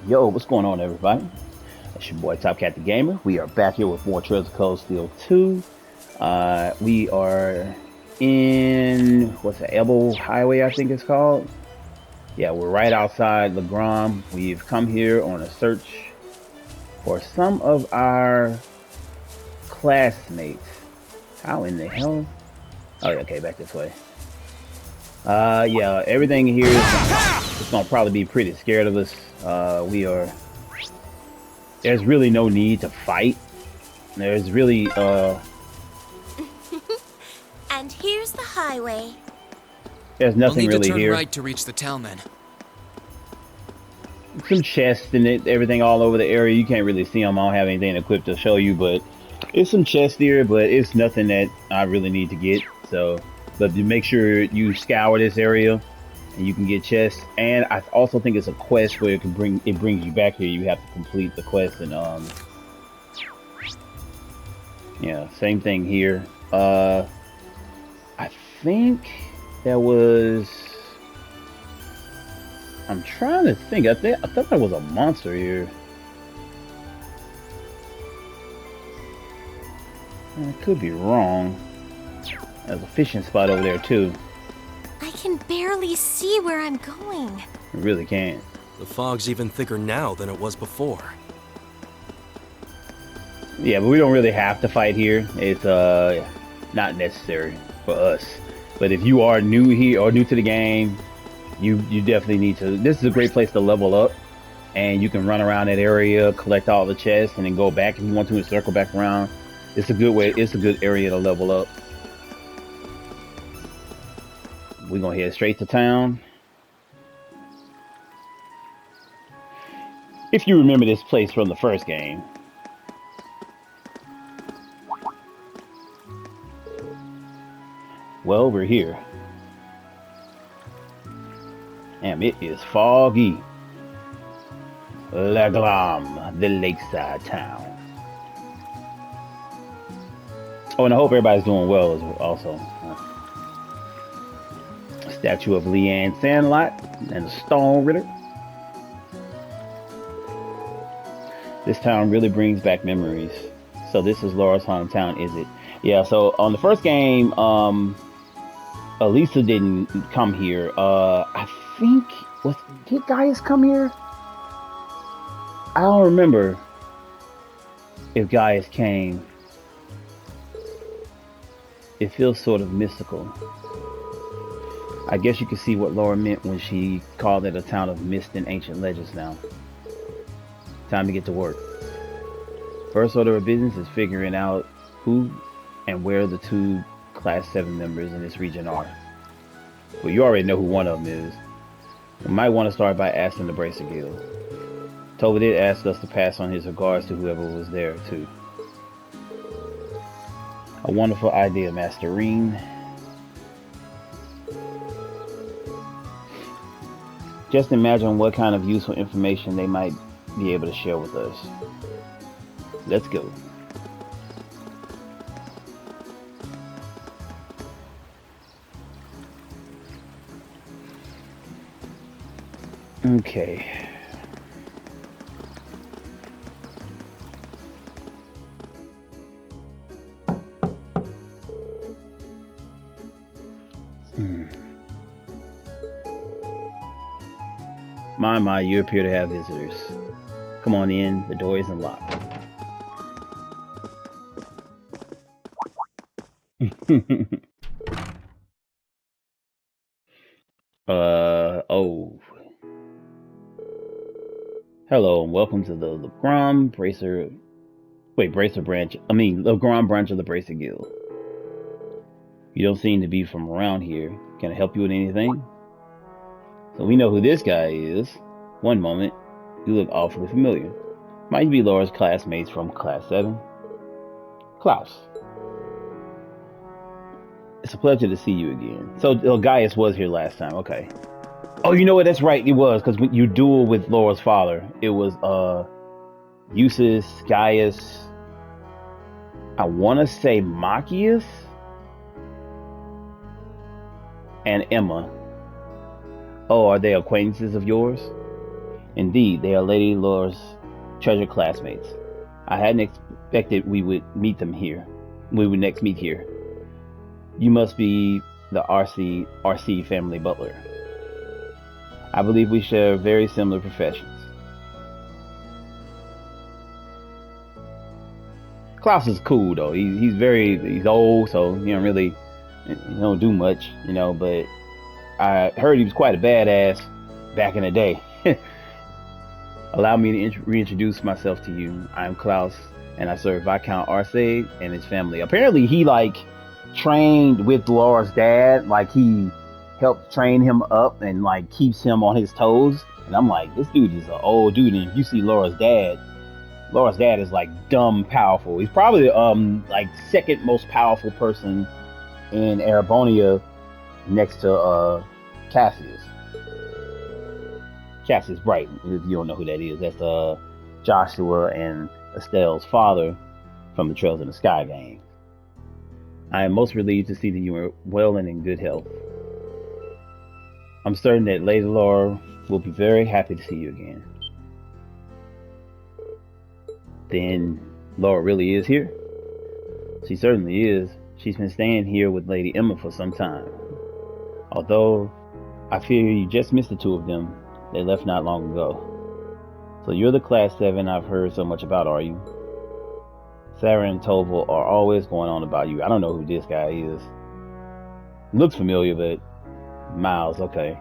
Yo, what's going on, everybody? It's your boy Top Cat the Gamer. We are back here with more Trails of Cold Steel 2. We are in what's it, Elbow Highway, I think it's called. Yeah, we're right outside Legram. We've come here on a search for some of our classmates. How in the hell? Oh, okay, back this way. Yeah, everything here is it's gonna probably be pretty scared of us. We are. There's really no need to fight. There's really And here's the highway. there's We'll nothing need to really turn here. right to reach the town then. Some chests and everything all over the area. You can't really see them. I don't have anything equipped to show you, but it's some chests here, but it's nothing that I really need to get. So, but to make sure you scour this area and you can get chests. And I also think it's a quest where it brings you back here. You have to complete the quest and yeah, same thing here. I think there was. I'm trying to think. I thought there was a monster here. I could be wrong. There's a fishing spot over there too. I can barely see where I'm going. You really can't. The fog's even thicker now than it was before. Yeah, but we don't really have to fight here. It's not necessary for us. But if you are new here or new to the game, you definitely need to. This is a great place to level up, and you can run around that area, collect all the chests, and then go back if you want to and circle back around. It's a good way. It's a good area to level up. We're gonna head straight to town. If you remember this place from the first game. Well, we're here. Damn, it is foggy. Legram, the lakeside town. Oh, and I hope everybody's doing well also. Statue of Leanne Sandlot and the Stone Ritter. This town really brings back memories. So this is Laura's hometown, is it? Yeah, so on the first game, Elisa didn't come here. I think did Gaius come here? I don't remember if Gaius came. It feels sort of mystical. I guess you can see what Laura meant when she called it a town of mist and ancient legends now. Time to get to work. First order of business is figuring out who and where the two Class 7 members in this region are. Well, you already know who one of them is. We might want to start by asking the Bracer Guild. Tova did ask us to pass on his regards to whoever was there, too. A wonderful idea, Master Reen. Just imagine what kind of useful information they might be able to share with us. Let's go. Okay. My, you appear to have visitors. Come on in, the door isn't locked. Oh. Hello and welcome to the Legram Bracer branch. Legram branch of the Bracer Guild. You don't seem to be from around here. Can I help you with anything? So we know who this guy is. One moment. You look awfully familiar. Might be Laura's classmates from Class 7. Klaus. It's a pleasure to see you again. So Gaius was here last time. Okay. Oh, you know what? That's right. It was because when you duel with Laura's father, it was Eustace, Gaius. I want to say Machias and Emma. Oh, are they acquaintances of yours? Indeed, they are Lady Laura's treasured classmates. I hadn't expected we would meet them here. We would next meet here. You must be the RC family butler. I believe we share very similar professions. Klaus is cool though. He's old, so he don't do much, But I heard he was quite a badass back in the day. Allow me to reintroduce myself to you. I'm Klaus, and I serve Viscount Arcade and his family. Apparently, he trained with Laura's dad. He helped train him up and keeps him on his toes. And I'm like, this dude is an old dude. And if you see Laura's dad is dumb powerful. He's probably second most powerful person in Erebonia, next to Cassius. Cassius Brighton, if you don't know who that is. That's Joshua and Estelle's father from the Trails in the Sky games. I am most relieved to see that you are well and in good health. I'm certain that Lady Laura will be very happy to see you again. Then Laura really is here? She certainly is. She's been staying here with Lady Emma for some time. Although I fear you just missed the two of them. They left not long ago. So you're the Class 7 I've heard so much about, are you? Sarah and Toval are always going on about you. I don't know who this guy is. Looks familiar, but Miles, okay.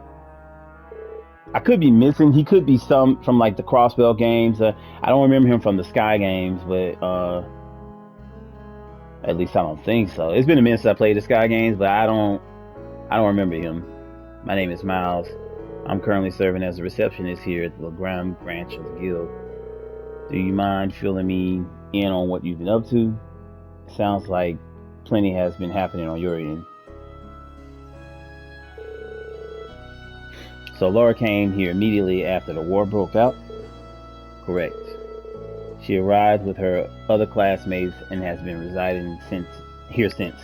I could be missing. He could be some from the Crossbell games. I don't remember him from the Sky games, but at least I don't think so. It's been a minute since I played the Sky games, but I don't remember him. My name is Miles. I'm currently serving as a receptionist here at the Legram branch of the guild. Do you mind filling me in on what you've been up to? Sounds like plenty has been happening on your end. So Laura came here immediately after the war broke out? Correct. She arrived with her other classmates and has been residing here since.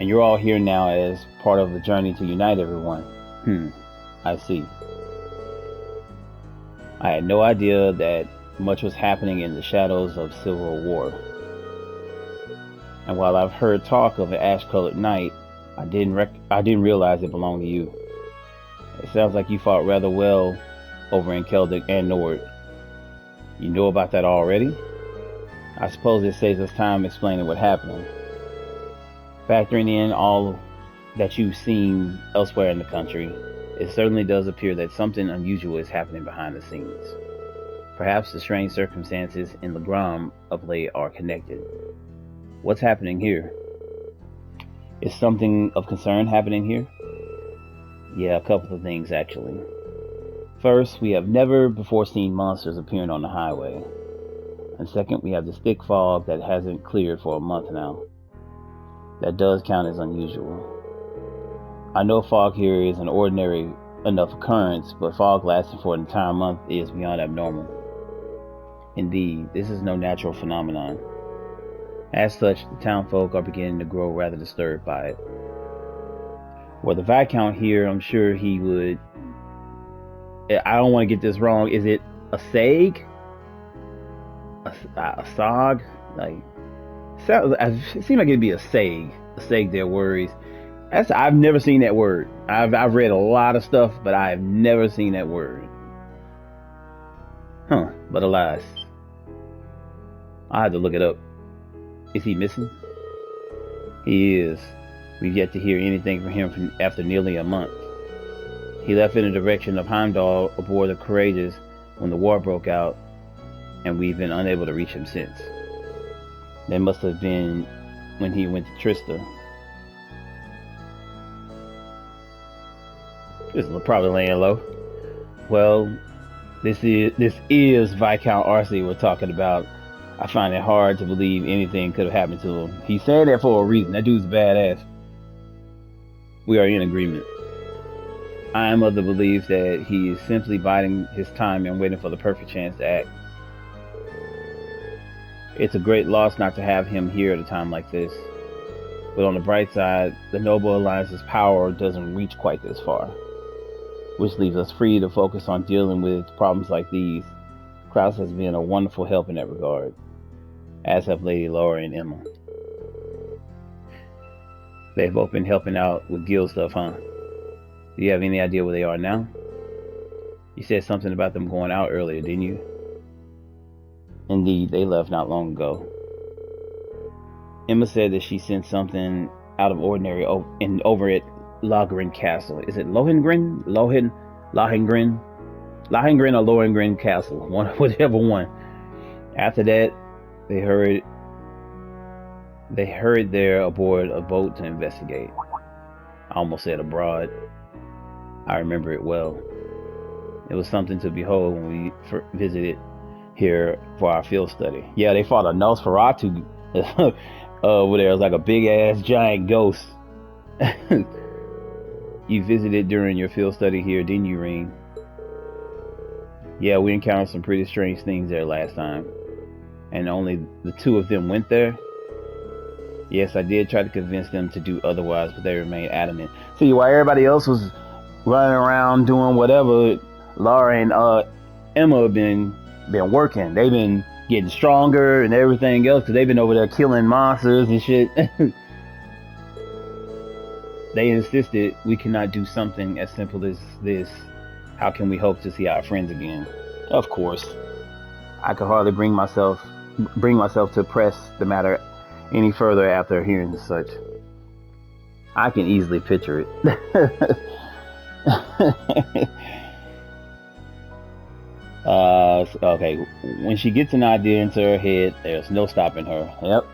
And you're all here now as part of the journey to unite everyone. I see. I had no idea that much was happening in the shadows of Civil War. And while I've heard talk of an ash-colored night, I didn't realize it belonged to you. It sounds like you fought rather well over in Keldic and Nord. You know about that already? I suppose it saves us time explaining what happened. Factoring in all that you've seen elsewhere in the country, it certainly does appear that something unusual is happening behind the scenes. Perhaps the strange circumstances in Legram of late are connected. What's happening here? Is something of concern happening here? Yeah, a couple of things actually. First, we have never before seen monsters appearing on the highway. And second, we have this thick fog that hasn't cleared for a month now. That does count as unusual. I know fog here is an ordinary enough occurrence, but fog lasting for an entire month is beyond abnormal. Indeed, this is no natural phenomenon. As such, the townfolk are beginning to grow rather disturbed by it. Were the Viscount here, I'm sure he would... I don't want to get this wrong. Is it a Sag? A Sog? It seems like it'd be a Sag. A Sag their worries. I've never seen that word. I've read a lot of stuff, but I've never seen that word. But alas. I had to look it up. Is he missing? He is. We've yet to hear anything from him after nearly a month. He left in the direction of Heimdall aboard the Courageous when the war broke out, and we've been unable to reach him since. That must have been when he went to Trista. This is probably laying low. Well, this is Viscount Arcee we're talking about. I find it hard to believe anything could have happened to him. He's saying that for a reason. That dude's a badass. We are in agreement. I am of the belief that he is simply biding his time and waiting for the perfect chance to act. It's a great loss not to have him here at a time like this. But on the bright side, the Noble Alliance's power doesn't reach quite this far. which leaves us free to focus on dealing with problems like these. Kraus has been a wonderful help in that regard, as have Lady Laura and Emma. They've both been helping out with guild stuff, huh? Do you have any idea where they are now? You said something about them going out earlier, didn't you? Indeed, they left not long ago. Emma said that she sent something out of ordinary over at Lohengrin Castle. Is it Lohengrin? Lohengrin or Lohengrin Castle, whichever one. After that, they hurried there aboard a boat to investigate. I almost said abroad. I remember it well. It was something to behold when we visited here for our field study. Yeah, they fought a Nosferatu over there. It was like a big ass giant ghost. You visited during your field study here, didn't you, Reem? Yeah, we encountered some pretty strange things there last time. And only the two of them went there? Yes, I did try to convince them to do otherwise, but they remained adamant. See, while everybody else was running around doing whatever, Laura and Emma have been working. They've been getting stronger and everything else because they've been over there killing monsters and shit. They insisted we cannot do something as simple as this. How can we hope to see our friends again? Of course. I could hardly bring myself to press the matter any further after hearing such. I can easily picture it. Okay, when she gets an idea into her head, there's no stopping her. Yep.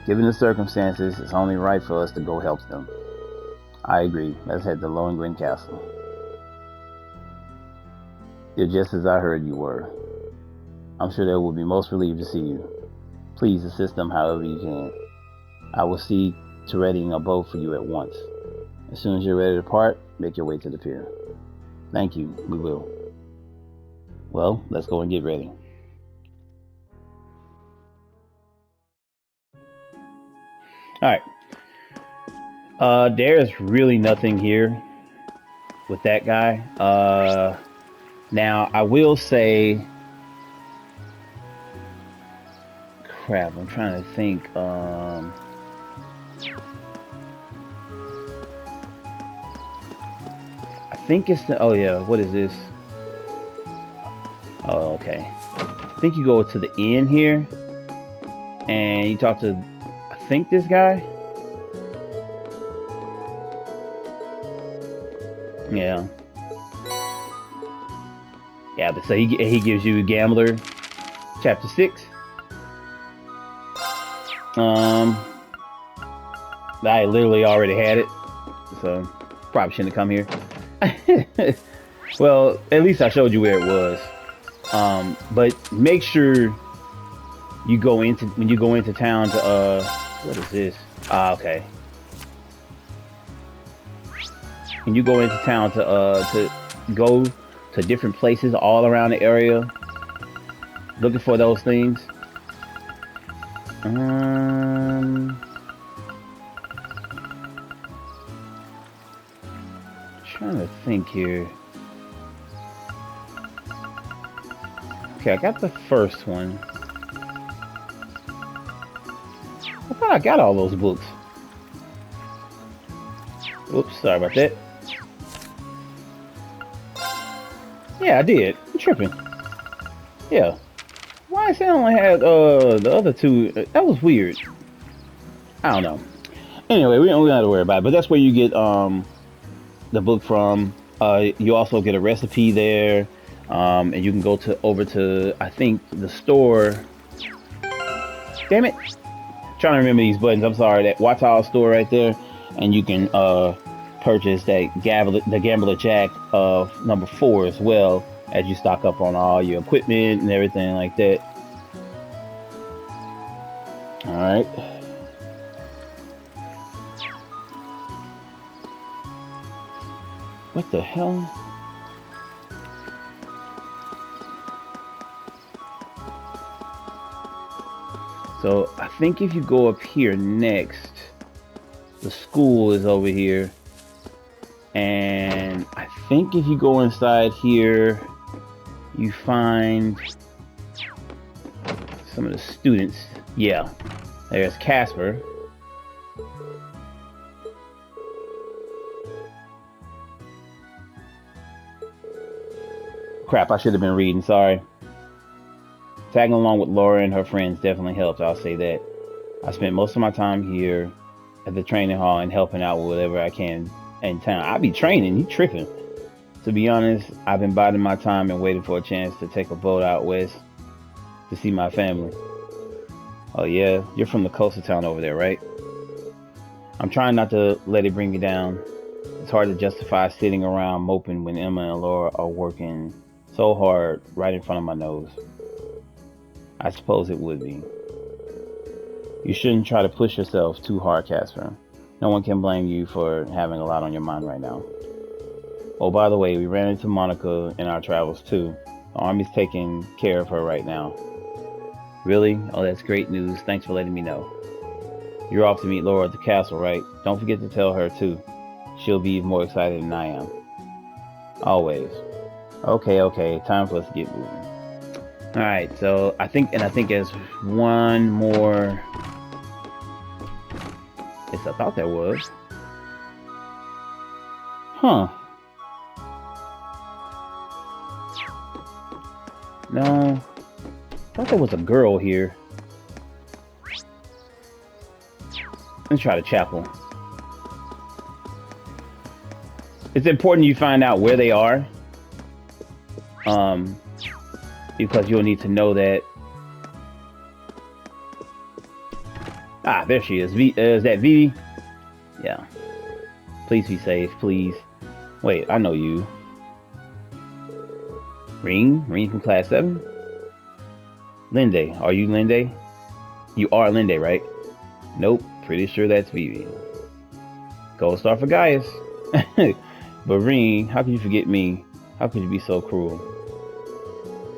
Given the circumstances, it's only right for us to go help them. I agree. Let's head to Lohengrin Castle. You're just as I heard you were. I'm sure they will be most relieved to see you. Please assist them however you can. I will see to readying a boat for you at once. As soon as you're ready to part, make your way to the pier. Thank you, we will. Well, let's go and get ready. Alright. There's really nothing here with that guy. Now, I will say... Crap, I'm trying to think. I think it's the... Oh, yeah. What is this? Oh, okay. I think you go to the inn here. And you talk to... I think this guy? Yeah. Yeah, but so he gives you Gambler Chapter 6. I literally already had it, so probably shouldn't have come here. Well, at least I showed you where it was. But make sure you go into when you go into town to what is this? Okay. When you go into town to go to different places all around the area, looking for those things. Trying to think here. Okay, I got the first one. I thought I got all those books. Oops, sorry about that. Yeah, I did. I'm tripping. Yeah. Why is it only had the other two? That was weird. I don't know. Anyway, we don't have to worry about it. But that's where you get the book from. You also get a recipe there, and you can go over to I think the store. Damn it! I'm trying to remember these buttons. I'm sorry. That Watch Our store right there, and you can purchase that the Gambler Jack of number 4 as well, as you stock up on all your equipment and everything like that. Alright. What the hell? So I think if you go up here next, the school is over here. And I think if you go inside here, you find some of the students. Yeah, there's Casper. Crap, I should have been reading, sorry. Tagging along with Laura and her friends definitely helped, I'll say that. I spent most of my time here at the training hall and helping out with whatever I can in town. I be training, you tripping. To be honest, I've been biding my time and waiting for a chance to take a boat out west to see my family. Oh yeah, you're from the coastal town over there, right? I'm trying not to let it bring me down. It's hard to justify sitting around moping when Emma and Laura are working so hard right in front of my nose. I suppose it would be. You shouldn't try to push yourself too hard, Casper. No one can blame you for having a lot on your mind right now. Oh, by the way, we ran into Monica in our travels too. The Army's taking care of her right now. Really? Oh, that's great news. Thanks for letting me know. You're off to meet Laura at the castle, right? Don't forget to tell her too. She'll be more excited than I am. Always. Okay. Time for us to get moving. Alright, so I think there's one more. Yes, I thought there was. Huh. No. I thought there was a girl here. Let's try the chapel. It's important you find out where they are. Because you'll need to know that. Ah, there she is. Is that Vivi? Yeah. Please be safe, please. Wait, I know you. Ring from class 7? Linde, are you Linde? You are Linde, right? Nope, pretty sure that's Vivi. Gold star for Gaius. But Ring, how could you forget me? How could you be so cruel?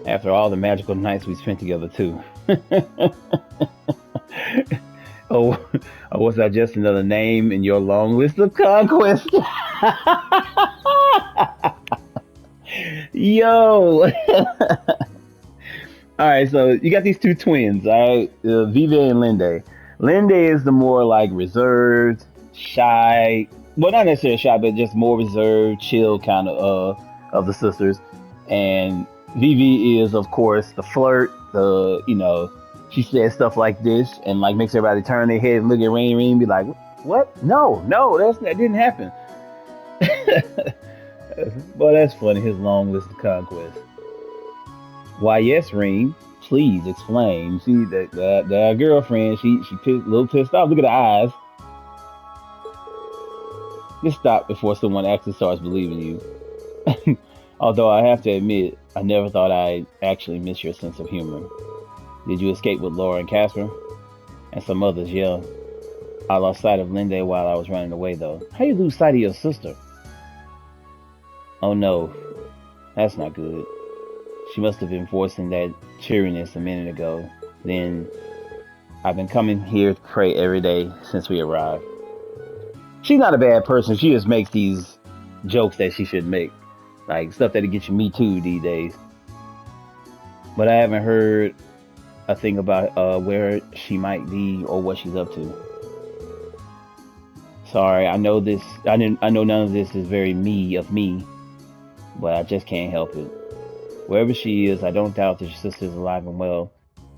After all the magical nights we spent together too. Oh, was that just another name in your long list of conquests? Yo! Alright, so you got these two twins, alright? Vivi and Linde. Linde is the more like reserved, shy, well, not necessarily shy, but just more reserved, chill kind of the sisters. And Vivi is, of course, the flirt, she says stuff like this and like makes everybody turn their head and look at Ring and be like, what? No, that didn't happen. Well, that's funny, his long list of conquests. Why, yes, Ring, please explain. See, the girlfriend, she a little pissed off. Look at the eyes. Just stop before someone actually starts believing you. Although I have to admit, I never thought I'd actually miss your sense of humor. Did you escape with Laura and Casper? And some others, yeah. I lost sight of Linde while I was running away, though. How you lose sight of your sister? Oh no, that's not good. She must have been voicing that cheeriness a minute ago. Then, I've been coming here to pray every day since we arrived. She's not a bad person. She just makes these jokes that she shouldn't make. Like, stuff that'll get you Me Too these days. But I haven't heard a thing about where she might be or what she's up to. Sorry, I know none of this is very me of me, but I just can't help it. Wherever she is, I don't doubt that your sister's alive and well.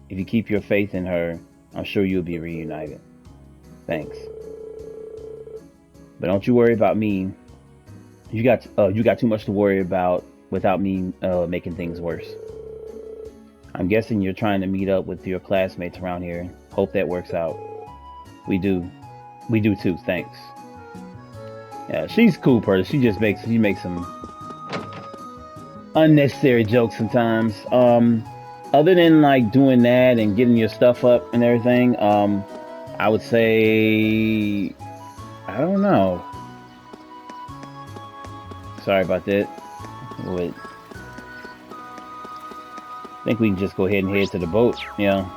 If you keep your faith in her, I'm sure you'll be reunited. Thanks. But don't you worry about me. You got too much to worry about without me making things worse. I'm guessing you're trying to meet up with your classmates around here. Hope that works out. We do too, thanks. Yeah, she's a cool person. She makes some unnecessary jokes sometimes. Other than like doing that and getting your stuff up and everything, I would say, I don't know. Sorry about that. Wait. I think we can just go ahead and head to the boat, yeah.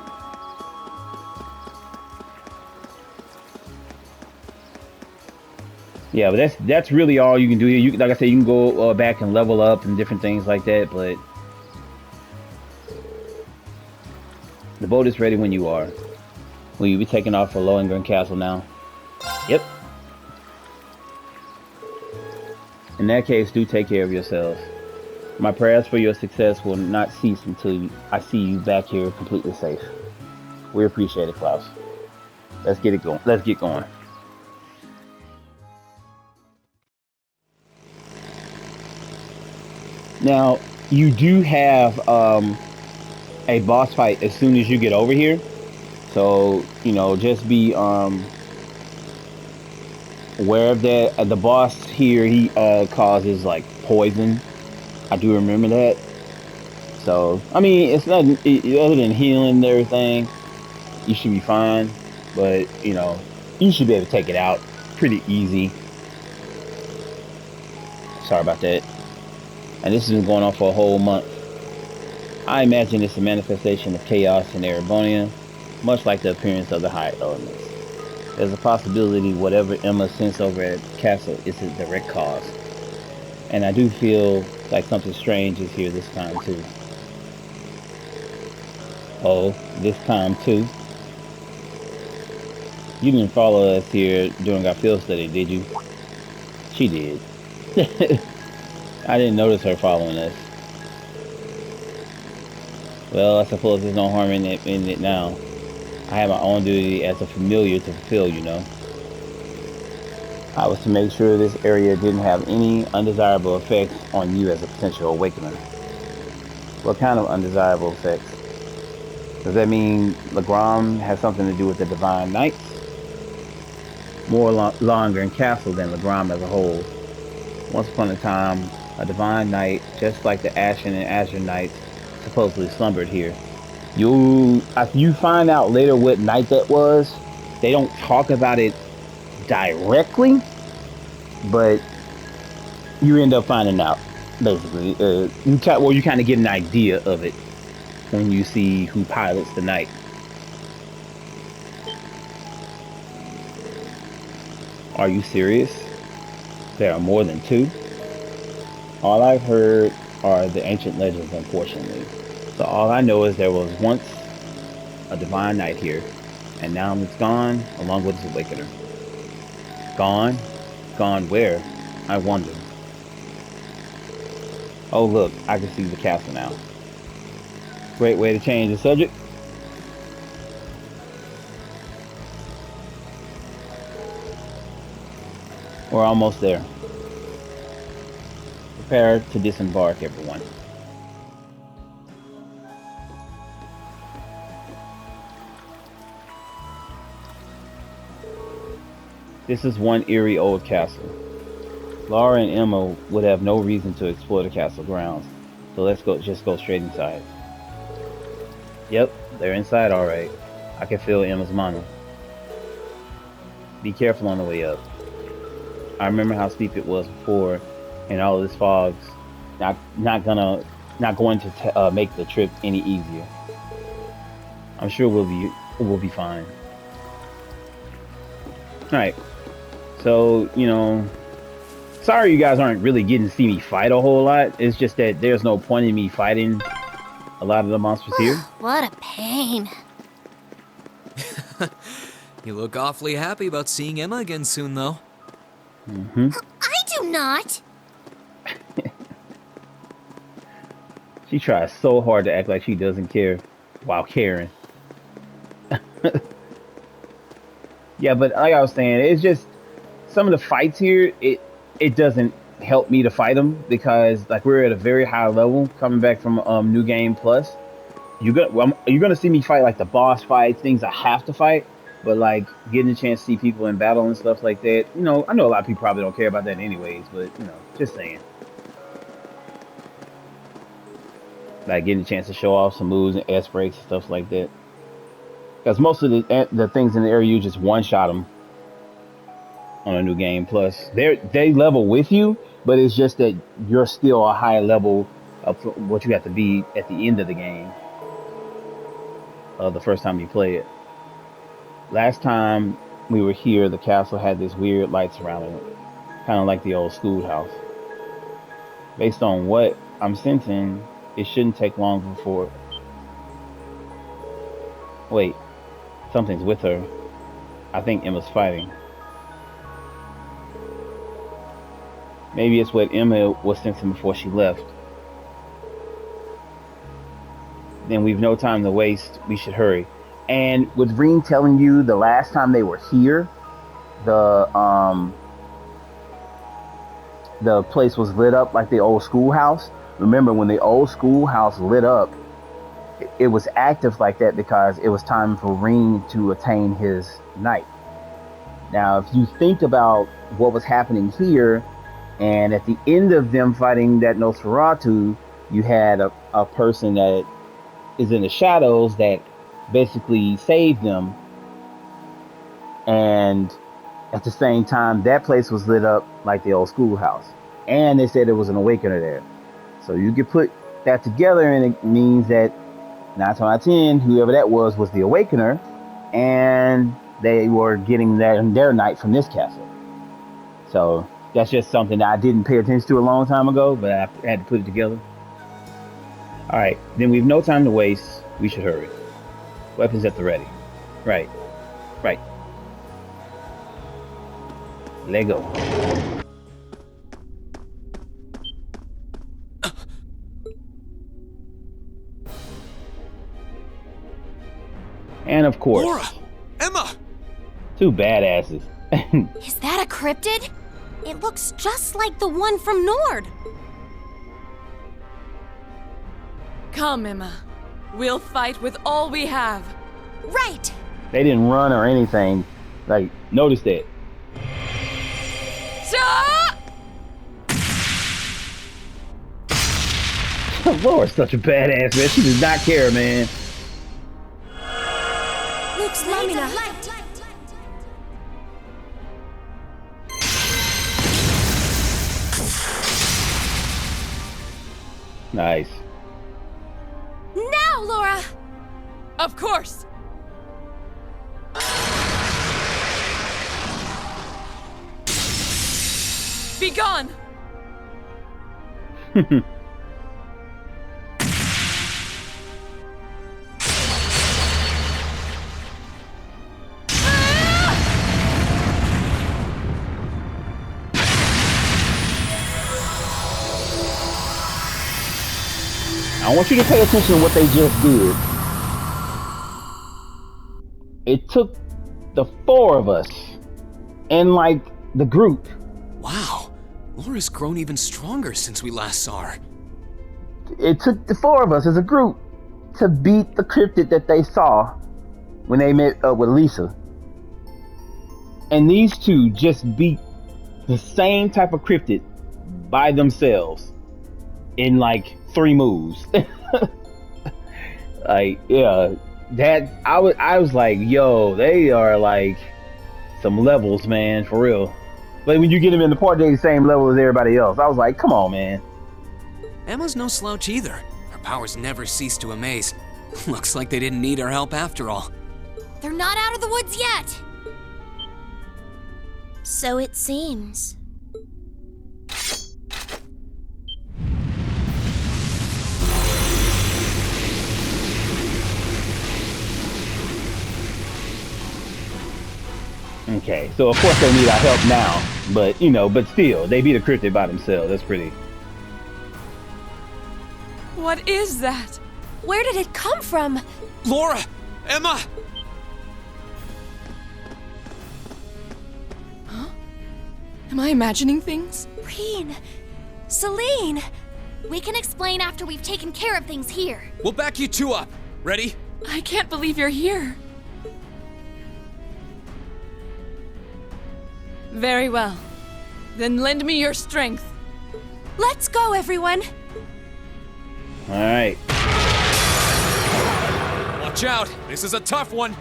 Yeah, but that's really all you can do here. You, like I said, you can go back and level up and different things like that. But the boat is ready when you are. Will you be taking off for Lohengrin Castle now? Yep. In that case, do take care of yourselves. My prayers for your success will not cease until I see you back here completely safe. We appreciate it, Klaus. Let's get it going. Let's get going. Now, you do have a boss fight as soon as you get over here. So, just be aware of that. The boss here, he causes like poison. I do remember that. So, I mean, it's nothing other than healing and everything. You should be fine. But, you should be able to take it out pretty easy. Sorry about that. And this has been going on for a whole month. I imagine it's a manifestation of chaos in Erebonia, much like the appearance of the high elements. There's a possibility whatever Emma sensed over at the castle is a direct cause. And I do feel like something strange is here this time too. Oh, this time too? You didn't follow us here during our field study, did you? She did. I didn't notice her following us. Well, I suppose there's no harm in it now. I have my own duty as a familiar to fulfill, I was to make sure this area didn't have any undesirable effects on you as a potential awakener. What kind of undesirable effects? Does that mean Legram has something to do with the Divine Knights? More longer in Castle than Legram as a whole. Once upon a time, a Divine Knight, just like the Ashen and Azure Knights, supposedly slumbered here. You find out later what night that was. They don't talk about it directly, but you end up finding out. Basically, you kind of get an idea of it when you see who pilots the night. Are you serious? There are more than two? All I've heard are the ancient legends, unfortunately. So all I know is there was once a Divine Knight here, and now it's gone, along with its awakener. Gone? Gone where? I wonder. Oh look, I can see the castle now. Great way to change the subject. We're almost there. Prepare to disembark, everyone. This is one eerie old castle. Laura and Emma would have no reason to explore the castle grounds, so just go straight inside. Yep, they're inside all right. I can feel Emma's mana. Be careful on the way up. I remember how steep it was before, and all of this fog's not going to make the trip any easier. I'm sure we'll be fine. All right. So, sorry you guys aren't really getting to see me fight a whole lot. It's just that there's no point in me fighting a lot of the monsters here. What a pain. You look awfully happy about seeing Emma again soon, though. Mm-hmm. I do not. She tries so hard to act like she doesn't care while caring. Yeah, but like I was saying, it's just some of the fights here, it doesn't help me to fight them because like we're at a very high level coming back from New Game Plus. You're gonna see me fight like the boss fights, things I have to fight, but like getting a chance to see people in battle and stuff like that. I know a lot of people probably don't care about that anyways, but just saying. Like getting a chance to show off some moves and S breaks and stuff like that. Because most of the things in the area, you just one-shot them on a New Game Plus. They level with you, but it's just that you're still a high level of what you have to be at the end of the game. The first time you play it. Last time we were here, the castle had this weird light surrounding it. Kind of like the old schoolhouse. Based on what I'm sensing, it shouldn't take long before. Wait, something's with her. I think Emma's fighting. Maybe it's what Emma was sensing before she left. Then we've no time to waste. We should hurry. And with Reem telling you the last time they were here, the place was lit up like the old schoolhouse. Remember when the old schoolhouse lit up, it was active like that because it was time for Reem to attain his night. Now, if you think about what was happening here, and at the end of them fighting that Nosferatu, you had a person that is in the shadows that basically saved them. And at the same time, that place was lit up like the old schoolhouse. And they said there was an awakener there. So you could put that together, and it means that 9 times out of 10, whoever that was the awakener, and they were getting their night from this castle. So that's just something that I didn't pay attention to a long time ago, but I had to put it together. All right, then we've no time to waste. We should hurry. Weapons at the ready. Right. Let go. And of course, Laura! Emma! 2 badasses. Is that a cryptid? It looks just like the one from Nord. Come, Emma. We'll fight with all we have. Right! They didn't run or anything. Like, notice that. Laura's such a badass, man. She does not care, man. Luke's Lamina. Nice. Now, Laura! Of course! Be gone! I want you to pay attention to what they just did. It took the 4 of us and like the group. Wow, Laura's grown even stronger since we last saw her. It took the 4 of us as a group to beat the cryptid that they saw when they met up with Lisa. And these 2 just beat the same type of cryptid by themselves in like 3 moves. Like, yeah, that I was like, yo, they are like some levels, man, for real. But when you get them in the party, they're the same level as everybody else. I was like, come on, man. Emma's no slouch either. Her powers never cease to amaze. Looks like they didn't need our help after all. They're not out of the woods yet. So it seems. Okay, so of course they need our help now, but but still, they beat a cryptid by themselves. That's pretty. What is that? Where did it come from? Laura! Emma! Huh? Am I imagining things? Reen! Celine! We can explain after we've taken care of things here. We'll back you 2 up. Ready? I can't believe you're here. Very well. Then lend me your strength. Let's go, everyone! All right. Watch out! This is a tough one!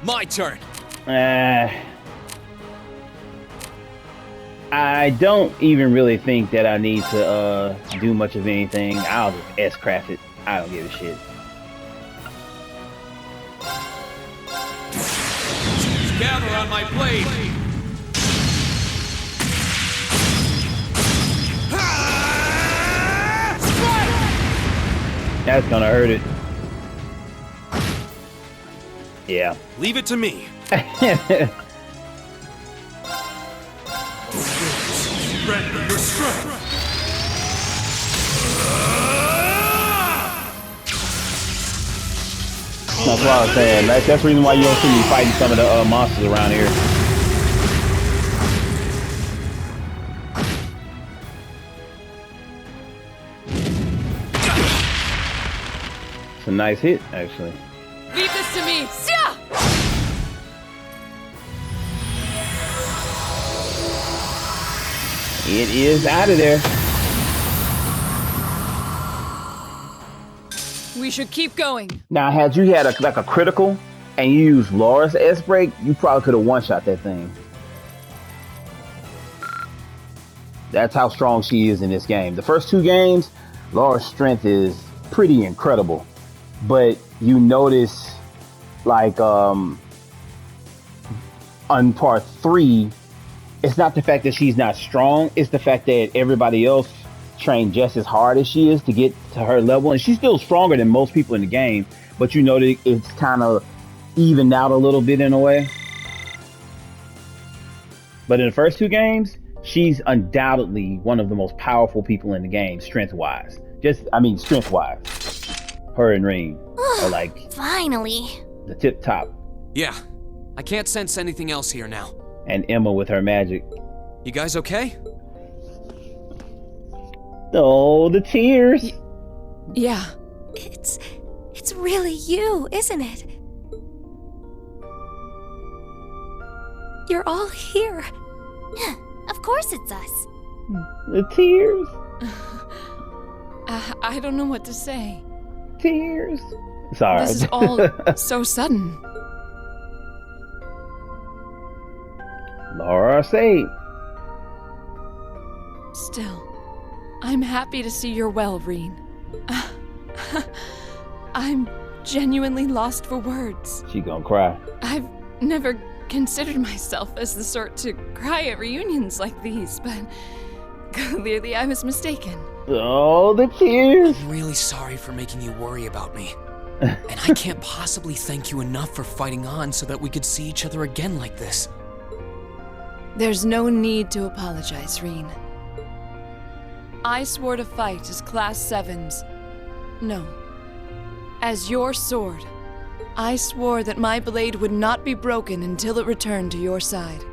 My turn! I don't even really think that I need to do much of anything. I'll just S-craft it. I don't give a shit. Gather on my blade! That's gonna hurt it. Yeah. Leave it to me. That's what I was saying. That's the reason why you don't see me fighting some of the monsters around here. It's a nice hit, actually. Leave this to me. Sia! It is out of there. We should keep going. Now, had you had like a critical and you used Laura's S-Break, you probably could have one-shot that thing. That's how strong she is in this game. The first 2 games, Laura's strength is pretty incredible. But you notice, like, on part 3, it's not the fact that she's not strong, it's the fact that everybody else trained just as hard as she is to get to her level, and she's still stronger than most people in the game, but you know that it's kind of evened out a little bit in a way. But in the first 2 games, she's undoubtedly one of the most powerful people in the game, strength-wise. Strength-wise. Her and Rean are like Finally. the tip top. Yeah, I can't sense anything else here now. And Emma with her magic. You guys okay? Oh, the tears. Yeah. It's really you, isn't it? You're all here. Of course it's us. The tears. I don't know what to say. Tears. Sorry. This is all so sudden. Laura saved. Still, I'm happy to see you're well, Rean. I'm genuinely lost for words. She gonna cry. I've never considered myself as the sort to cry at reunions like these, but clearly I was mistaken. Oh, the tears. I'm really sorry for making you worry about me. And I can't possibly thank you enough for fighting on so that we could see each other again like this. There's no need to apologize, Rean. I swore to fight as Class 7's. No. As your sword. I swore that my blade would not be broken until it returned to your side.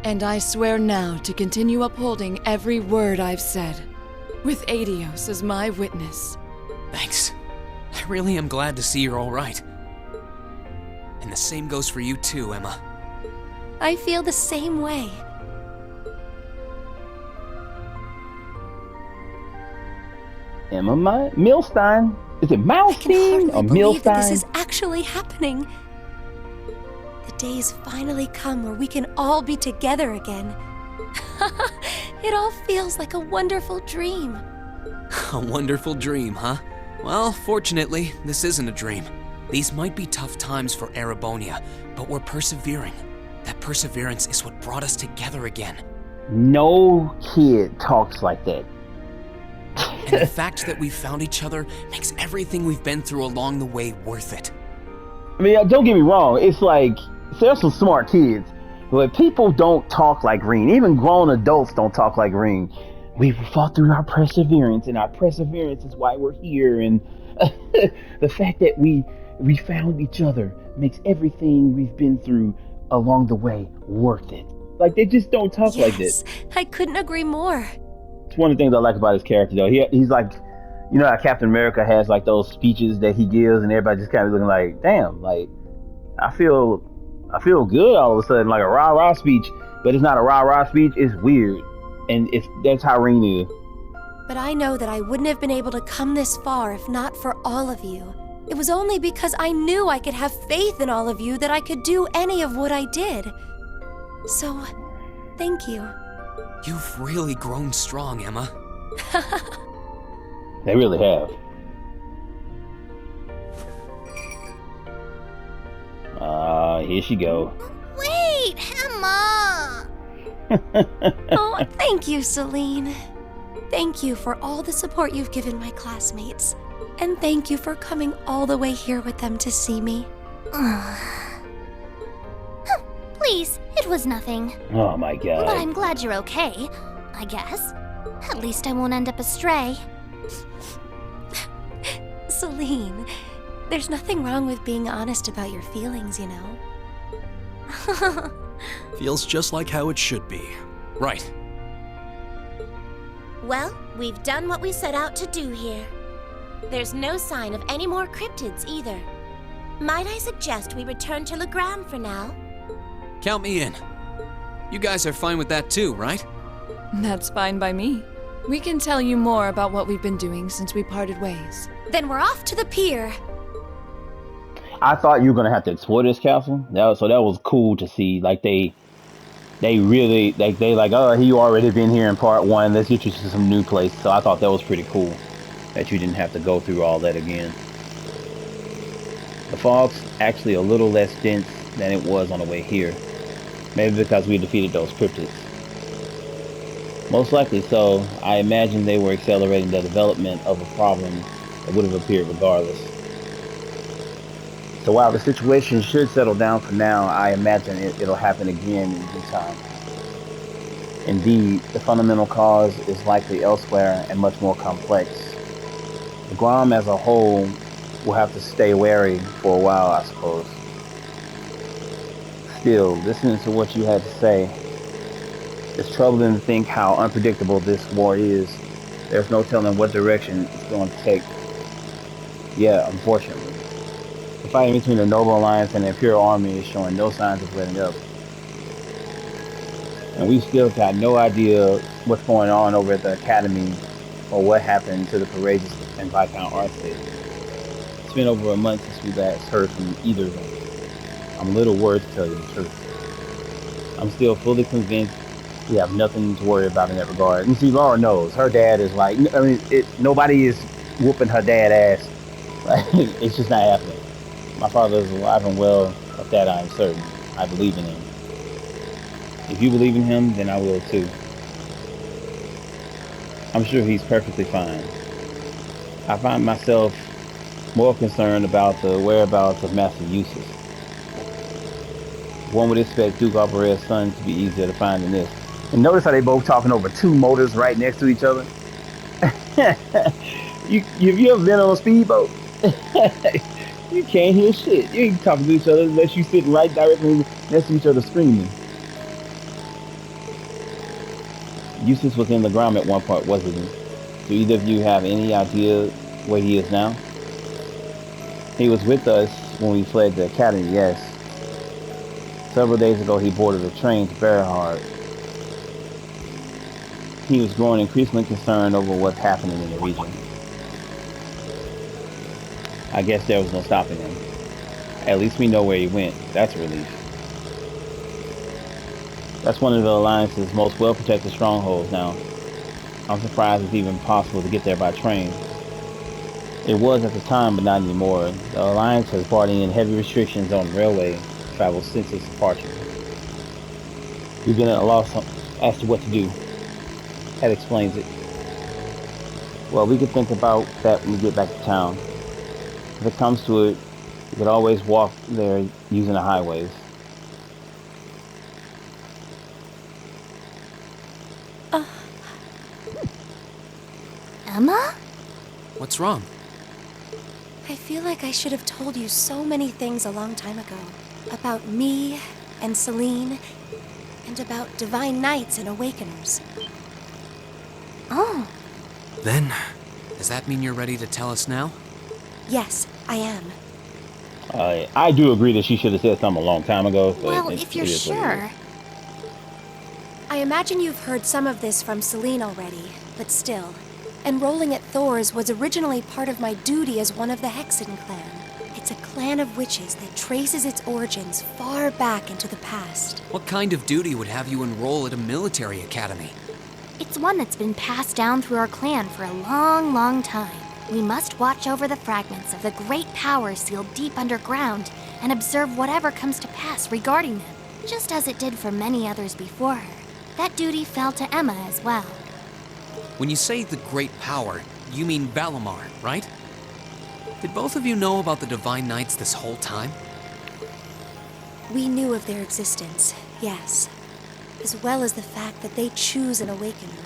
And I swear now to continue upholding every word I've said, with Aidios as my witness. Thanks. I really am glad to see you're all right. And the same goes for you too, Emma. I feel the same way. Emma Milstein. Is it I can Milstein hardly or believe that this Milstein? is actually happening. The days finally come where we can all be together again. It all feels like a wonderful dream. A wonderful dream, huh? Well, fortunately, this isn't a dream. These might be tough times for Erebonia, but we're persevering. That perseverance is what brought us together again. No kid talks like that. And the fact that we found each other makes everything we've been through along the way worth it. I mean, don't get me wrong. It's like, there's some smart kids, but people don't talk like Rean. Even grown adults don't talk like Rean. We fought through our perseverance, and our perseverance is why we're here. And the fact that we found each other makes everything we've been through along the way worth it. Like, they just don't talk like this. I couldn't agree more. It's one of the things I like about his character, though. He's like, you know how Captain America has like those speeches that he gives, and everybody just kind of looking like, damn, like I feel good all of a sudden, like a rah-rah speech, but it's not a rah-rah speech. It's weird, and that's how Rean is. But I know that I wouldn't have been able to come this far if not for all of you. It was only because I knew I could have faith in all of you that I could do any of what I did. So, thank you. You've really grown strong, Emma. They really have. Here she go. Wait, Emma! Oh, thank you, Celine. Thank you for all the support you've given my classmates. And thank you for coming all the way here with them to see me. Please, it was nothing. Oh my god. But I'm glad you're okay, I guess. At least I won't end up astray. Celine, there's nothing wrong with being honest about your feelings, you know? Feels just like how it should be. Right. Well, we've done what we set out to do here. There's no sign of any more cryptids either. Might I suggest we return to Legram for now? Count me in. You guys are fine with that too, right? That's fine by me. We can tell you more about what we've been doing since we parted ways. Then we're off to the pier. I thought you were gonna have to explore this castle. So that was cool to see. Like they really like, oh, he already been here in part 1. Let's get you to some new place. So I thought that was pretty cool that you didn't have to go through all that again. The fog's actually a little less dense than it was on the way here. Maybe because we defeated those cryptids. Most likely so. I imagine they were accelerating the development of a problem that would have appeared regardless. So while the situation should settle down for now, I imagine it'll happen again in due time. Indeed, the fundamental cause is likely elsewhere and much more complex. The Grom as a whole will have to stay wary for a while, I suppose. Still, listening to what you had to say, it's troubling to think how unpredictable this war is. There's no telling what direction it's going to take. Yeah, unfortunately. The fighting between the Noble Alliance and the Imperial Army is showing no signs of letting up. And we've still got no idea what's going on over at the Academy or what happened to the Courageous and Viscount Arctic. It's been over a month since we last heard from either of them. I'm a little worried to tell you the truth. I'm still fully convinced we have nothing to worry about in that regard. And see, Laura knows. Her dad is like, I mean, nobody is whooping her dad ass. Like, it's just not happening. My father is alive and well, of that I am certain. I believe in him. If you believe in him, then I will too. I'm sure he's perfectly fine. I find myself more concerned about the whereabouts of Master Eustace. One would expect Duke Alvared's son to be easier to find than this. And notice how they both talking over 2 motors right next to each other? Have you ever been on a speedboat? You can't hear shit. You ain't talking to each other unless you sitting right directly next to each other screaming. Eustace was in the ground at one point, wasn't he? Do either of you have any idea where he is now? He was with us when we fled the Academy, yes. Several days ago he boarded a train to Berhard. He was growing increasingly concerned over what's happening in the region. I guess there was no stopping him. At least we know where he went. That's a relief. That's one of the Alliance's most well-protected strongholds now. I'm surprised it's even possible to get there by train. It was at the time, but not anymore. The Alliance has brought in heavy restrictions on railway travel since its departure. We've been at a loss as to what to do. That explains it. Well, we could think about that when we get back to town. If it comes to it, we could always walk there using the highways. Emma? What's wrong? I feel like I should have told you so many things a long time ago. About me and Celine, and about Divine Knights and Awakeners. Oh. Then, Does that mean you're ready to tell us now? Yes, I am. I do agree that she should have said something a long time ago. But Well, if you're sure. I imagine you've heard some of this from Celine already, but still. Enrolling at Thor's was originally part of my duty as one of the Hexen clan. It's a clan of witches that traces its origins far back into the past. What kind of duty would have you enroll at a military academy? It's one that's been passed down through our clan for a long, long time. We must watch over the fragments of the great power sealed deep underground and observe whatever comes to pass regarding them, just as it did for many others before her. That duty fell to Emma as well. When you say the Great Power, you mean Valimar, right? Did both of you know about the Divine Knights this whole time? We knew of their existence, yes, as well as the fact that they choose an Awakener.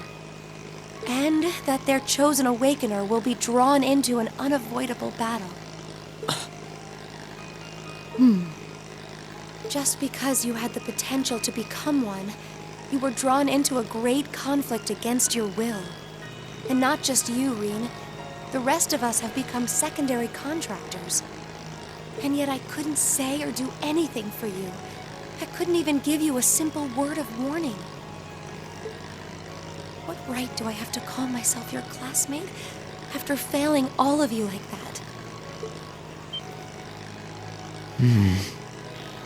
And that their chosen Awakener will be drawn into an unavoidable battle. Just because you had the potential to become one, you were drawn into a great conflict against your will. And not just you, Rean. The rest of us have become secondary contractors. And yet I couldn't say or do anything for you. I couldn't even give you a simple word of warning. What right do I have to call myself your classmate after failing all of you like that?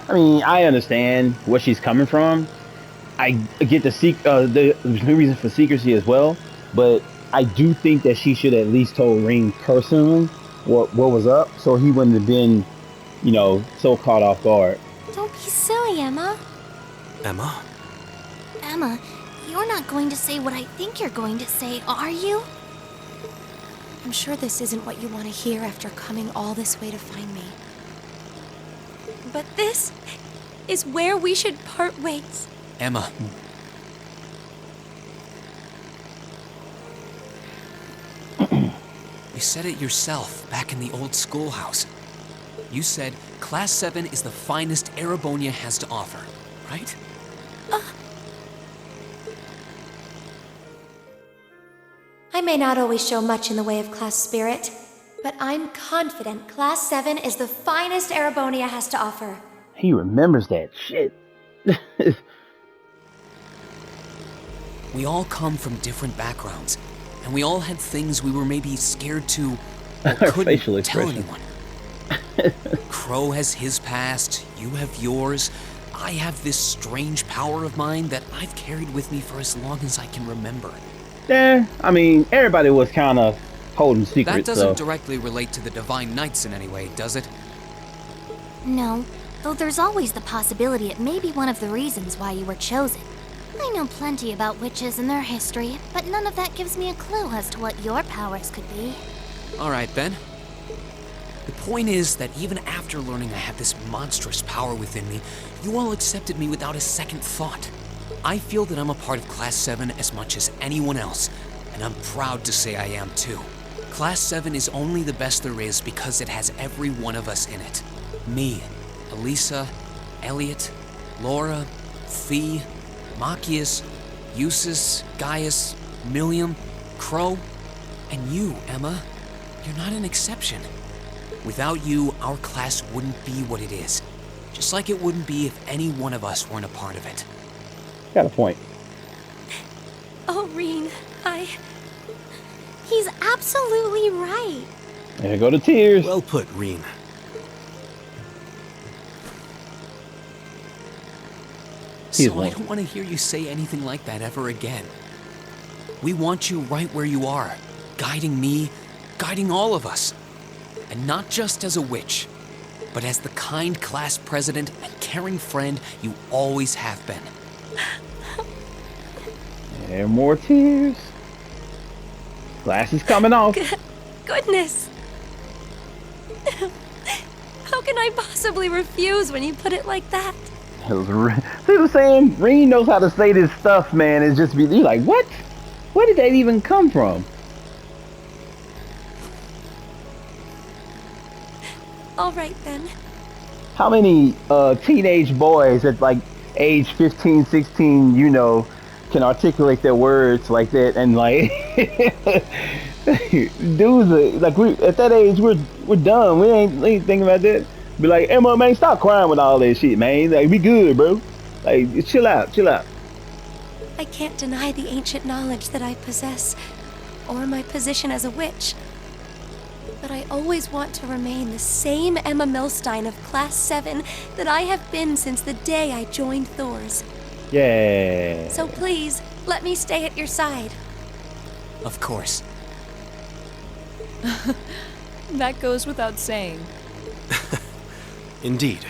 I mean, I understand where she's coming from. I get the reason for secrecy as well, but I do think that she should at least told Rean personally what was up, so he wouldn't have been, so caught off guard. Don't be silly, Emma. Emma? Emma, you're not going to say what I think you're going to say, are you? I'm sure this isn't what you want to hear after coming all this way to find me. But this is where we should part ways. Emma. You said it yourself back in the old schoolhouse. You said Class 7 is the finest Erebonia has to offer, right? I may not always show much in the way of class spirit, but I'm confident Class 7 is the finest Erebonia has to offer. He remembers that shit. We all come from different backgrounds, and we all had things we were maybe scared to or couldn't tell anyone. Crow has his past, you have yours. I have this strange power of mine that I've carried with me for as long as I can remember. Yeah, I mean, everybody was kind of holding secrets. That doesn't directly relate to the Divine Knights in any way, does it? No, though there's always the possibility it may be one of the reasons why you were chosen. I know plenty about witches and their history, but none of that gives me a clue as to what your powers could be. All right, Ben. The point is that even after learning I had this monstrous power within me, you all accepted me without a second thought. I feel that I'm a part of Class 7 as much as anyone else, and I'm proud to say I am too. Class 7 is only the best there is because it has every one of us in it. Me, Elisa, Elliot, Laura, Fee, Machias, Eustace, Gaius, Milliam, Crow, and you, Emma. You're not an exception. Without you, our class wouldn't be what it is. Just like it wouldn't be if any one of us weren't a part of it. Got a point. Oh, Rean, He's absolutely right. There go the tears. Well put, Rean. So I don't want to hear you say anything like that ever again. We want you right where you are, guiding me, guiding all of us. And not just as a witch, but as the kind class president and caring friend you always have been. And more tears. Glasses coming off. goodness. How can I possibly refuse when you put it like that? See what I'm saying? Rean knows how to say this stuff, man. It's just you're like, what? Where did that even come from? All right, then. How many teenage boys at like age 15, 16, can articulate their words like that? And like, dudes, like at that age, we're done. We ain't thinking about that. Be like, Emma, man, stop crying with all that shit, man. Like, be good, bro. Like, chill out. I can't deny the ancient knowledge that I possess, or my position as a witch. But I always want to remain the same Emma Milstein of Class 7 that I have been since the day I joined Thor's. Yeah. So please, let me stay at your side. Of course. That goes without saying. Indeed.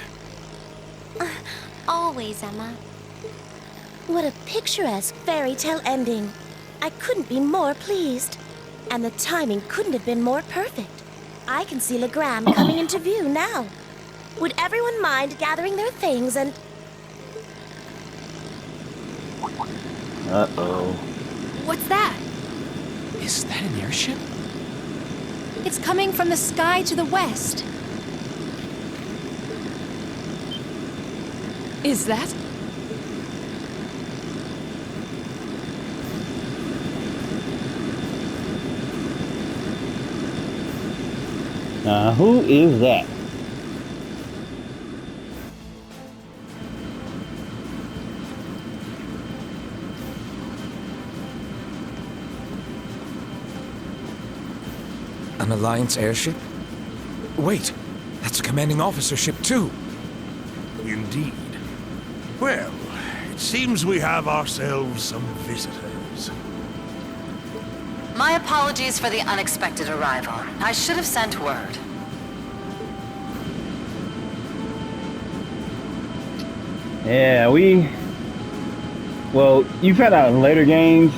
Always, Emma. What a picturesque fairy tale ending. I couldn't be more pleased. And the timing couldn't have been more perfect. I can see Legram coming into view now. Would everyone mind gathering their things and... Uh-oh. What's that? Is that an airship? It's coming from the sky to the west. Is that? Who is that? An Alliance airship? Wait, that's a commanding officer ship too. Indeed. Well, it seems we have ourselves some visitors. My apologies for the unexpected arrival. I should have sent word. Yeah, well, you found out in later games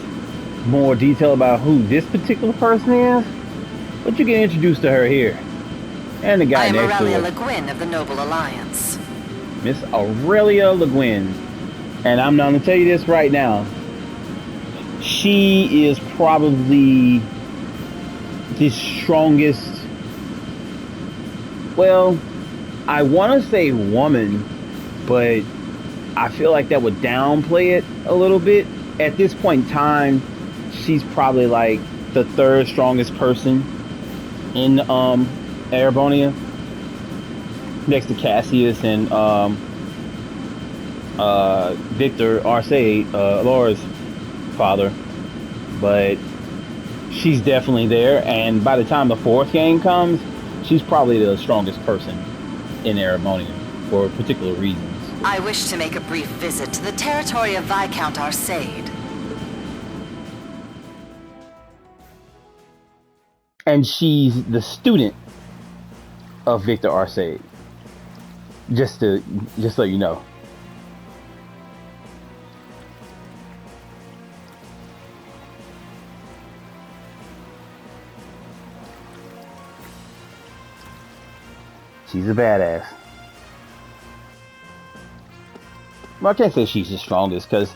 more detail about who this particular person is, but you get introduced to her here. And the guy I am next to Aurelia her, Le Guin of the Noble Alliance. Miss Aurelia Le Guin. And I'm going to tell you this right now. She is probably the strongest, well, I want to say woman, but I feel like that would downplay it a little bit. At this point in time, she's probably like the third strongest person in Erebonia, next to Cassius and Victor Arcade, Laura's father. But she's definitely there, and by the time the fourth game comes, she's probably the strongest person in Erebonia for particular reasons. I wish to make a brief visit to the territory of Viscount Arcade. And she's the student of Victor Arcade. Just so you know. She's a badass. Well, I can't say she's the strongest because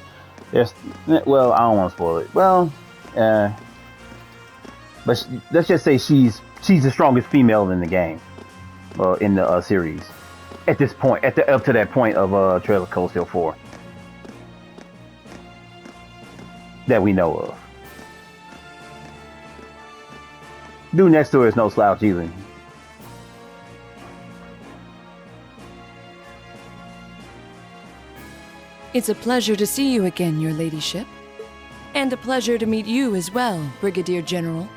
there's, well, I don't want to spoil it. Well, but let's just say she's the strongest female in the game, in the series. At this point, up to that point of Trail of Cold Steel 4 that we know of. Dude next to her is no slouch either. It's a pleasure to see you again, your ladyship. And a pleasure to meet you as well, Brigadier General.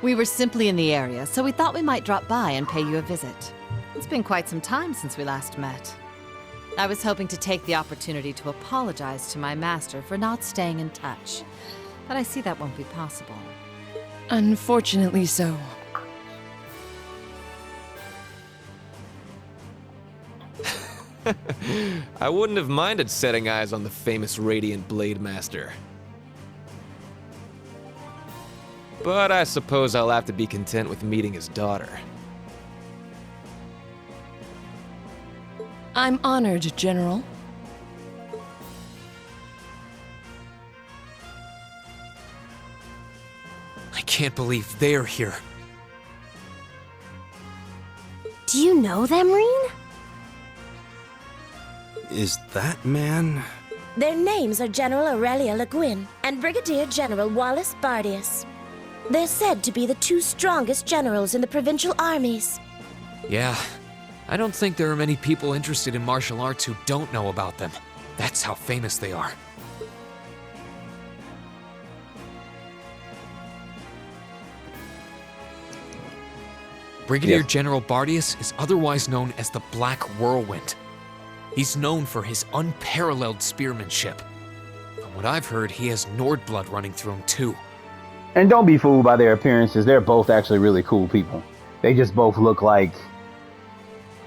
We were simply in the area, so we thought we might drop by and pay you a visit. It's been quite some time since we last met. I was hoping to take the opportunity to apologize to my master for not staying in touch, but I see that won't be possible. Unfortunately so. I wouldn't have minded setting eyes on the famous Radiant Blade Master. But I suppose I'll have to be content with meeting his daughter. I'm honored, General. I can't believe they're here. Do you know them, Reen? Is that man? Their names are General Aurelia Le Guin and Brigadier General Wallace Bardius. They're said to be the two strongest generals in the provincial armies. Yeah, I don't think there are many people interested in martial arts who don't know about them. That's how famous they are. Brigadier General Bardius is otherwise known as the Black Whirlwind. He's known for his unparalleled spearmanship. From what I've heard, he has Nord blood running through him too. And don't be fooled by their appearances. They're both actually really cool people. They just both look like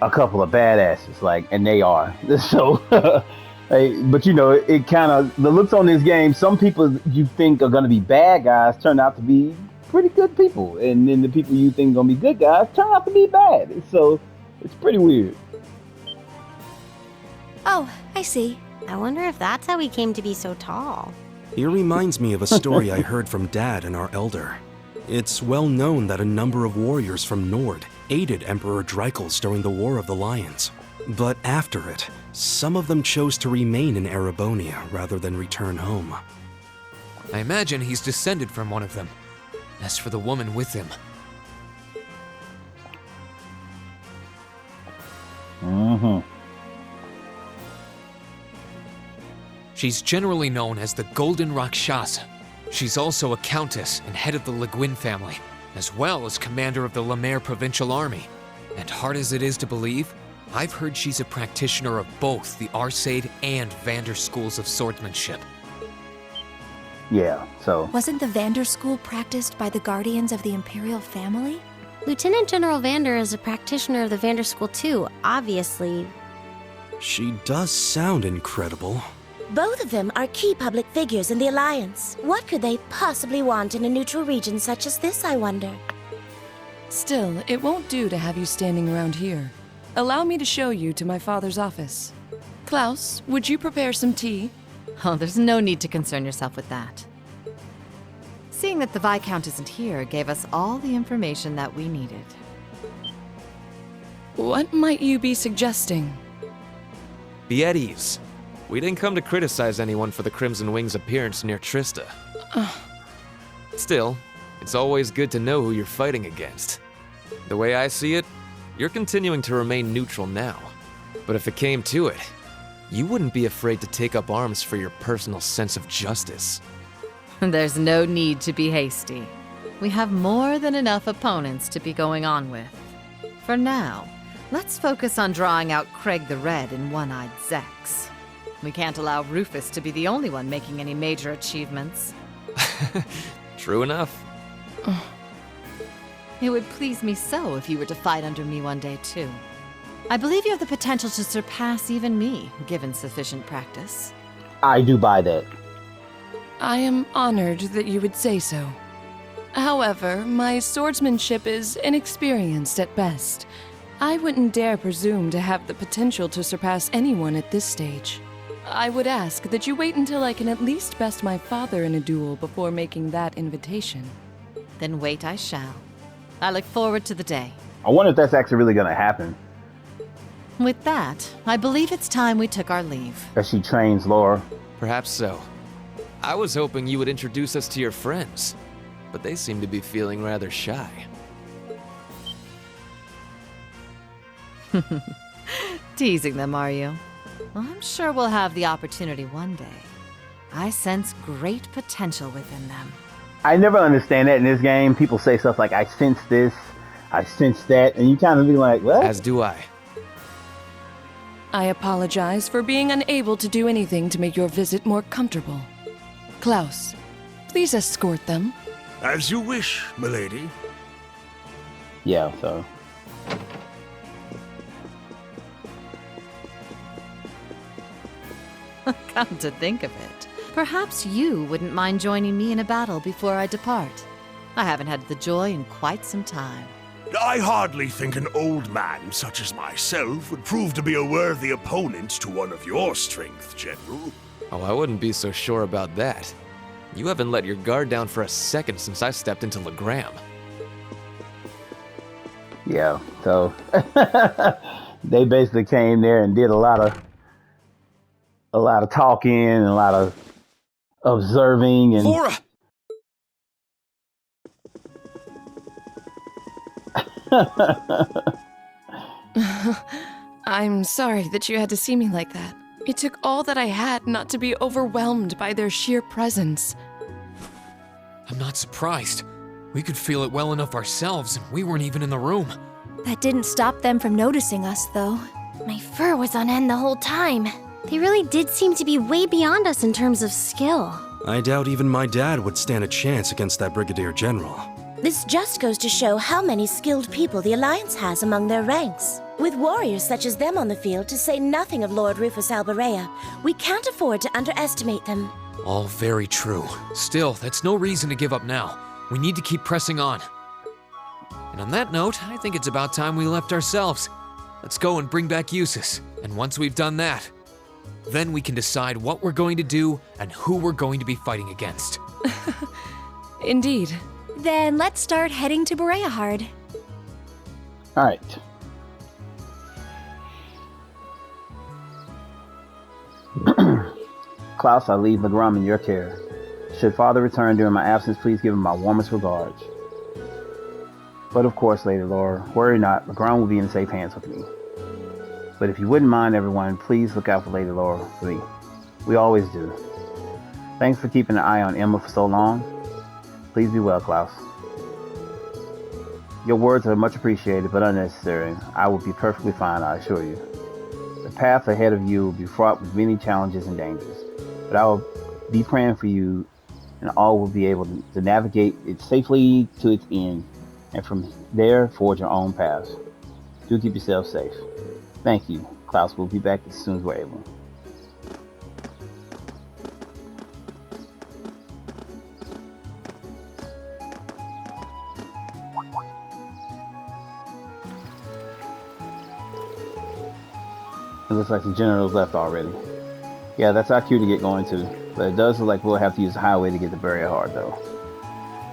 a couple of badasses, and they are. So Hey, but you know, it kind of the looks on this game. Some people you think are gonna be bad guys turn out to be pretty good people, and then the people you think are gonna be good guys turn out to be bad. So it's pretty weird. Oh, I see. I wonder if that's how he came to be so tall. It reminds me of a story I heard from Dad and our elder. It's well known that a number of warriors from Nord aided Emperor Dreichels during the War of the Lions. But after it, some of them chose to remain in Erebonia rather than return home. I imagine he's descended from one of them. As for the woman with him, she's generally known as the Golden Rakshasa. She's also a countess and head of the Le Guin family, as well as commander of the La Mer Provincial Army. And hard as it is to believe, I've heard she's a practitioner of both the Arcade and Vander schools of swordsmanship. Yeah, so... Wasn't the Vander school practiced by the guardians of the Imperial family? Lieutenant General Vander is a practitioner of the Vander School too, obviously. She does sound incredible. Both of them are key public figures in the Alliance. What could they possibly want in a neutral region such as this, I wonder? Still, it won't do to have you standing around here. Allow me to show you to my father's office. Klaus, would you prepare some tea? Oh, there's no need to concern yourself with that. Seeing that the Viscount isn't here gave us all the information that we needed. What might you be suggesting? Be at ease. We didn't come to criticize anyone for the Crimson Wing's appearance near Trista. Still, it's always good to know who you're fighting against. The way I see it, you're continuing to remain neutral now. But if it came to it, you wouldn't be afraid to take up arms for your personal sense of justice. There's no need to be hasty. We have more than enough opponents to be going on with. For now, let's focus on drawing out Craig the Red and One-Eyed Zex. We can't allow Rufus to be the only one making any major achievements. True enough. It would please me so if you were to fight under me one day, too. I believe you have the potential to surpass even me, given sufficient practice. I do buy that. I am honored that you would say so. However, my swordsmanship is inexperienced at best. I wouldn't dare presume to have the potential to surpass anyone at this stage. I would ask that you wait until I can at least best my father in a duel before making that invitation. Then wait I shall. I look forward to the day. I wonder if that's actually really going to happen. With that, I believe it's time we took our leave. As she trains Laura. Perhaps so. I was hoping you would introduce us to your friends, but they seem to be feeling rather shy. Teasing them, are you? Well, I'm sure we'll have the opportunity one day. I sense great potential within them. I never understand that in this game. People say stuff like, I sense this, I sense that, and you kind of be like, what? As do I. I apologize for being unable to do anything to make your visit more comfortable. Klaus, please escort them. As you wish, milady. Yeah, so... Come to think of it, perhaps you wouldn't mind joining me in a battle before I depart. I haven't had the joy in quite some time. I hardly think an old man such as myself would prove to be a worthy opponent to one of your strength, General. Oh, I wouldn't be so sure about that. You haven't let your guard down for a second since I stepped into Legram. Yeah, so... they basically came there and did a lot of talking and a lot of observing and... Laura! I'm sorry that you had to see me like that. It took all that I had not to be overwhelmed by their sheer presence. I'm not surprised. We could feel it well enough ourselves, and we weren't even in the room. That didn't stop them from noticing us, though. My fur was on end the whole time. They really did seem to be way beyond us in terms of skill. I doubt even my dad would stand a chance against that Brigadier General. This just goes to show how many skilled people the Alliance has among their ranks. With warriors such as them on the field, to say nothing of Lord Rufus Alberea, we can't afford to underestimate them. All very true. Still, that's no reason to give up now. We need to keep pressing on. And on that note, I think it's about time we left ourselves. Let's go and bring back Eustace. And once we've done that, then we can decide what we're going to do and who we're going to be fighting against. Indeed. Then let's start heading to Bereahard. All right. Klaus, I leave Legram in your care. Should Father return during my absence, please give him my warmest regards. But of course, Lady Laura, worry not, Legram will be in safe hands with me. But if you wouldn't mind, everyone, please look out for Lady Laura for me. We always do. Thanks for keeping an eye on Emma for so long. Please be well, Klaus. Your words are much appreciated, but unnecessary. I will be perfectly fine, I assure you. The path ahead of you will be fraught with many challenges and dangers, but I will be praying for you, and all will be able to navigate it safely to its end, and from there, forge your own path. Do keep yourself safe. Thank you. Klaus will be back as soon as we're able. It looks like the general's left already. Yeah, that's our cue to get going to. But it does look like we'll have to use the highway to get to Bereahard, though.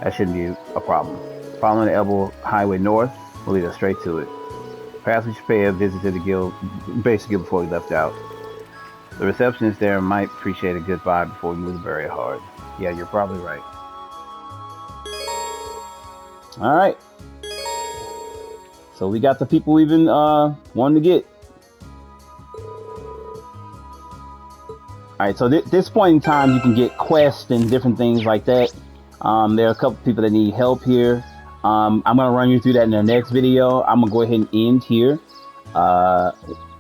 That shouldn't be a problem. Following the Elbow Highway north will lead us straight to it. Perhaps we should pay a visit to the guild, basic guild, before we left out. The receptionist there might appreciate a goodbye before we move to Bereahard. Yeah, you're probably right. Alright. So we got the people we've been wanting to get. Alright, so this point in time, you can get quests and different things like that. There are a couple people that need help here. I'm going to run you through that in the next video. I'm going to go ahead and end here.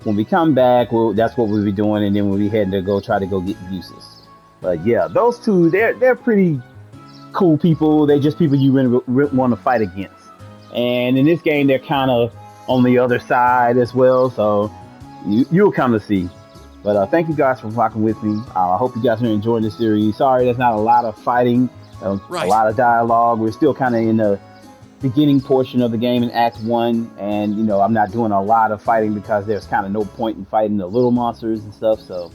When we come back, that's what we'll be doing, and then we'll be heading to go try to go get Eustace. But yeah, those two, they're pretty cool people. They're just people you really want to fight against. And in this game, they're kind of on the other side as well, so you'll come to see. But thank you guys for rocking with me. I hope you guys are enjoying this series. Sorry, there's not a lot of fighting, a lot of dialogue. We're still kind of in the beginning portion of the game in Act 1, and you know, I'm not doing a lot of fighting because there's kind of no point in fighting the little monsters and stuff. So,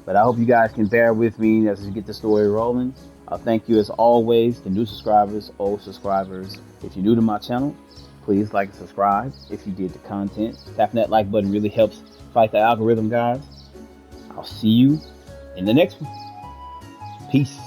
but I hope you guys can bear with me as we get the story rolling. Thank you as always to new subscribers, old subscribers. If you're new to my channel, please like and subscribe. If you did the content, tapping that like button really helps fight the algorithm, guys. I'll see you in the next one. Peace.